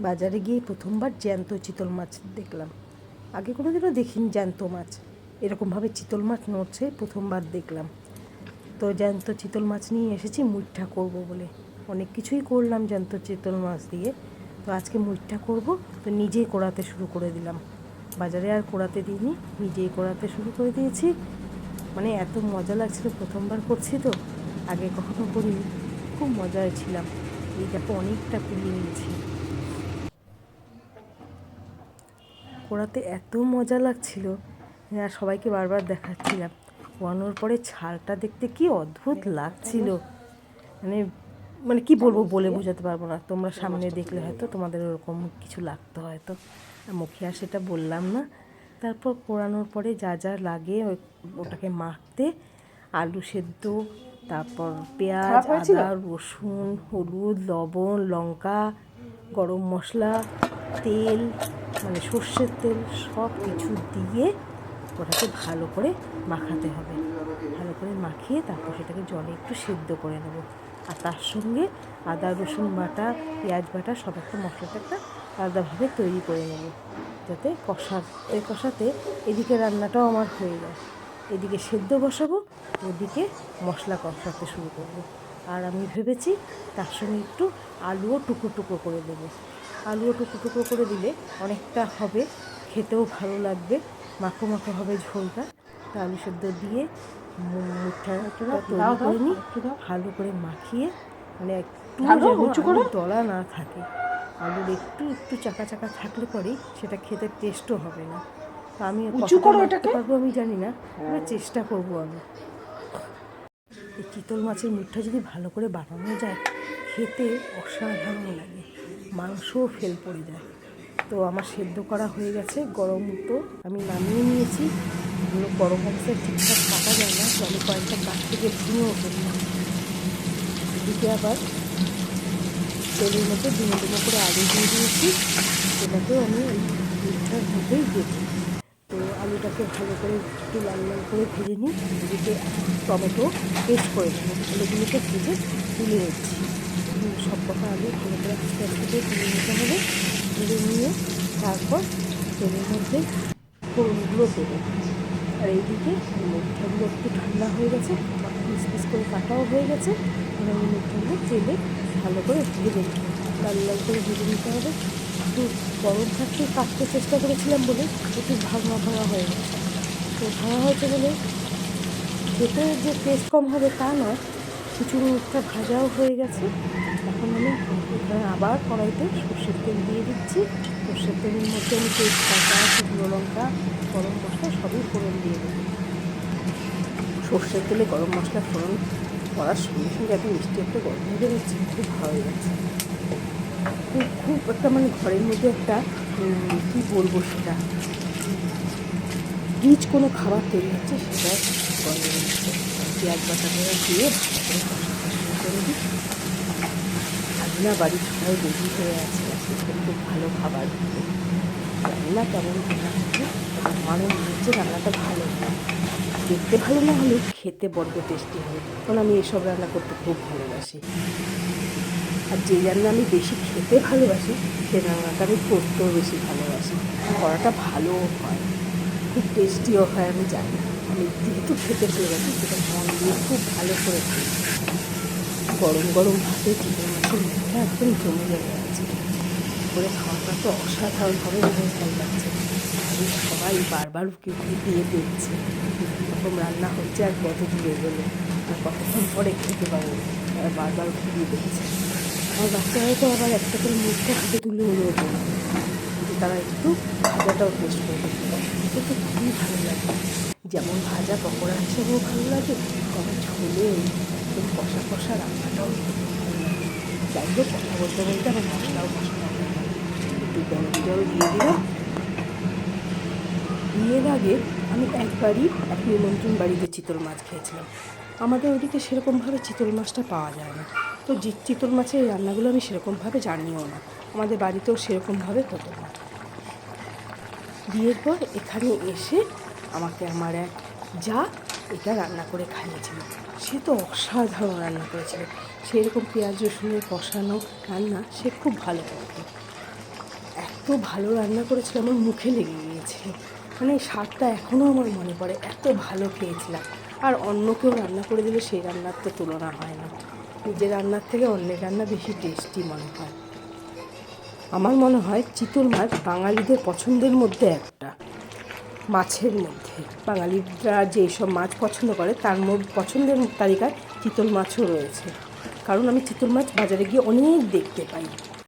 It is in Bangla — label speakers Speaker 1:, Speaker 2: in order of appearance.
Speaker 1: বাজারে গিয়ে প্রথমবার জ্যান্ত চিতল মাছ দেখলাম। আগে কোনোদিনও দেখিনি জ্যান্ত মাছ, এরকমভাবে চিতল মাছ নড়ছে প্রথমবার দেখলাম। তো জ্যান্ত চিতল মাছ নিয়ে এসেছি মুইঠা করব বলে। অনেক কিছুই করলাম জ্যান্ত চিতল মাছ দিয়ে, তো আজকে মুইঠা করব। তো নিজেই কোড়াতে শুরু করে দিলাম, বাজারে আর কোড়াতে দিইনি, নিজেই কোড়াতে শুরু করে দিয়েছি। মানে এত মজা লাগছিল, প্রথমবার করছি তো, আগে কখনো করিনি, খুব মজায় ছিলাম। এই দেখো অনেকটা কুড়িয়ে নিয়েছি। কোড়াতে এত মজা লাগছিল, আর সবাইকে বারবার দেখাচ্ছিলাম। কোড়ানোর পরে ছালটা দেখতে কি অদ্ভুত লাগছিল, মানে মানে কি বলবো, বলে বোঝাতে পারবো না। তোমরা সামনে দেখলে হয়তো তোমাদের ওরকম কিছু লাগতো হয়তো, মুখে আর সেটা বললাম না। তারপর কোড়ানোর পরে যা যা লাগে ওটাকে মাখতে, আলু সেদ্ধ, তারপর পেঁয়াজ, আদা, রসুন, হলুদ, লবণ, লঙ্কা, গরম মশলা, তেল, মানে সর্ষের তেল, সব কিছু দিয়ে ওটাকে ভালো করে মাখাতে হবে। ভালো করে মাখিয়ে তারপর সেটাকে জলে একটু সেদ্ধ করে নেব। আর তার সঙ্গে আদা রসুন বাটা, পেঁয়াজ বাটা, সব একটা মশলাটা একটা আলাদাভাবে তৈরি করে নেব, যাতে কষাতে কষাতে এদিকে রান্নাটাও আমার হয়ে যায়। এদিকে সেদ্ধ বসাবো, ওদিকে মশলা কষাতে শুরু করব। আর আমি ভেবেছি তার সঙ্গে একটু আলুও টুকরো টুকরো করে দেবো। আলুও টুকরো টুকরো করে দিলে অনেকটা হবে, খেতেও ভালো লাগবে, মাখো মাখো হবে ঝোলটা। তা আলু সেদ্ধ দিয়ে মুঠাটা তৈরি করে নিই, ভালো করে মাখিয়ে, মানে একটু যেন আলুর দলা না থাকে। আলুর একটু একটু চাকা চাকা থাকলে পরেই সেটা খেতে টেস্টও হবে না। তো আমি কতটা মাখতে পারবো আমি জানি না, এবার চেষ্টা করবো আমি। এই চিতল মাছের মুঠটা যদি ভালো করে বানানো যায়, খেতে অসাধারণ লাগে, মাংসও ফেল পড়ে যায়। তো আমার সেদ্ধ করা হয়ে গেছে, গরম তো আমি নামিয়ে নিয়েছি। এগুলো গরম অবস্থায় ঠিকঠাক কাটা যায় না, তো আমি কয়েকটা কাঠ থেকে ভেঙেও ফেললাম। এদিকে আবার তেলের মধ্যে ডুমো ডুমো করে আলু দিয়ে দিয়েছি, সেটাকেও আমি ওই মুঠার মধ্যেই দিয়েছি। তো আলুটাকে ভালো করে একটু লাল লাল করে ভেজে নিই। এদিকে টমেটো পেস্ট করে দেবো, আলুগুলোকে ভেজে তুলে নিচ্ছি। সব কটা আলু ভালো করে আস্তে আস্তে করে তুলে নিতে হবে। তুলে নিয়ে তারপর তেলের মধ্যে ফোড়নগুলো দেবো। আর এইদিকে মুঠাগুলো একটু ঠান্ডা হয়ে গেছে, পিস পিস করে কাটাও হয়ে গেছে। এবার এই মুঠাগুলো তেলে ভালো করে ভেজে নিতে হবে, লাল লাল করে ভেজে নিতে হবে। একটু গরম থাকতে কাটতে চেষ্টা করেছিলাম বলে একটু ভাঙা ভাঙা হয়ে গেছে। তো ভাঙা হয়েছে বলে খেতে যে টেস্ট কম হবে তা নয়, কিছু মুখটা ভাজাও হয়ে গেছে। এখন আমি এখানে আবার কড়াইতে সর্ষের তেল দিয়ে দিচ্ছি। সর্ষের তেলের মধ্যে আমি তেজপাতা, শুকনো লঙ্কা, গরম মশলা সবই ফোড়ন দিয়ে দেবো। সর্ষের তেলে গরম মশলা ফোড়ন করার সঙ্গে সঙ্গে এত মিষ্টি একটা গরম হয়ে যাচ্ছে, খুব ভালো লাগছে। খুব খুব একটা মানে ঘরের মধ্যে একটা কী বলবো, সেটা রিচ কোনো খাবার তৈরি হচ্ছে, সেটা গরম হচ্ছে। পেঁয়াজ বাটা করে দিয়ে ভালো করে কষা করে দিই। আজনা বাড়ির সবাই রেডি হয়ে আছে, আজকে খুব ভালো খাবার দিতে। রান্না কেমন রান্না হচ্ছে, আমারও মনে হচ্ছে রান্নাটা ভালো হয়। দেখতে ভালো না হলেও খেতে বড্ড টেস্টি হবে, কারণ আমি এসব রান্না করতে খুব ভালোবাসি। আর যে রান্না আমি বেশি খেতে ভালোবাসি, সে রান্নাটা আমি করতেও বেশি ভালোবাসি। করাটা ভালোও হয়, খুব টেস্টিও হয়, আমি জানি। আমি যেহেতু খেতে ভালোবাসি, সেটা মন দিয়ে খুব ভালো করে খাই। গরম গরম ভাতে চিতল মাছের মুখটা একদম জমে জমে আছে, করে খাওয়াটা তো অসাধারণ হবে, এবং ভালো লাগছে। আমি সবাই বারবার উকি উকি দিয়ে দেখছে এরকম রান্না হচ্ছে, আর কত দূরে গেলো, আর কতক্ষণ পরে খেতে পারবো। তারা বারবার উকি দিয়ে দেখছে। আমার বাচ্চারা তো আবার একটা করে মুখটা হাতে তুলে নিয়ে যেত, যে তারা একটু ভাজাটাও টেস্ট করে দেখতে পারে। এটা তো খুবই ভালো লাগে, যেমন ভাজা পকোড়া হিসেবেও ভালো লাগে, তেমন ঝোলে একদম কষা কষা রান্নাটাও খেতে ভালো লাগে। যাই হোক, কথা বলতে বলতে আমার মশলাও কষানো হয়ে গেল। একটু গরম জল দিয়ে দিলাম। বিয়ের আগে আমি একবারই এক নিমন্ত্রণ বাড়িতে চিতল মাছ খেয়েছিলাম। আমাদের ওদিকে সেরকমভাবে চিতল মাছটা পাওয়া যায় না, তো চিতল মাছের রান্নাগুলো আমি সেরকমভাবে জানিও না, আমাদের বাড়িতেও সেরকমভাবে হতো না। বিয়ের পর এখানে এসে আমাকে আমার এক যা এটা রান্না করে খাইয়েছিল। সে তো অসাধারণ রান্না করেছিল, সেরকম পেঁয়াজ রসুনের কষানো রান্না সে খুব ভালো করত। এত ভালো রান্না করেছিল, আমার মুখে লেগে গিয়েছিল। মানে এই স্বাদটা এখনও আমার মনে পড়ে, এত ভালো খেয়েছিলাম। আর অন্য কেউ রান্না করে দিলে সেই রান্নার তো তুলনা হয় না। নিজের রান্নার থেকে অন্যের রান্না বেশি টেস্টি মনে হয়। আমার মনে হয় চিতল মাছ বাঙালিদের পছন্দের মধ্যে একটা, মাছের মধ্যে বাঙালিরা যেসব মাছ পছন্দ করে তার পছন্দের তালিকায় চিতল মাছও রয়েছে। কারণ আমি চিতল মাছ বাজারে গিয়ে অনেক দেখতে পাই।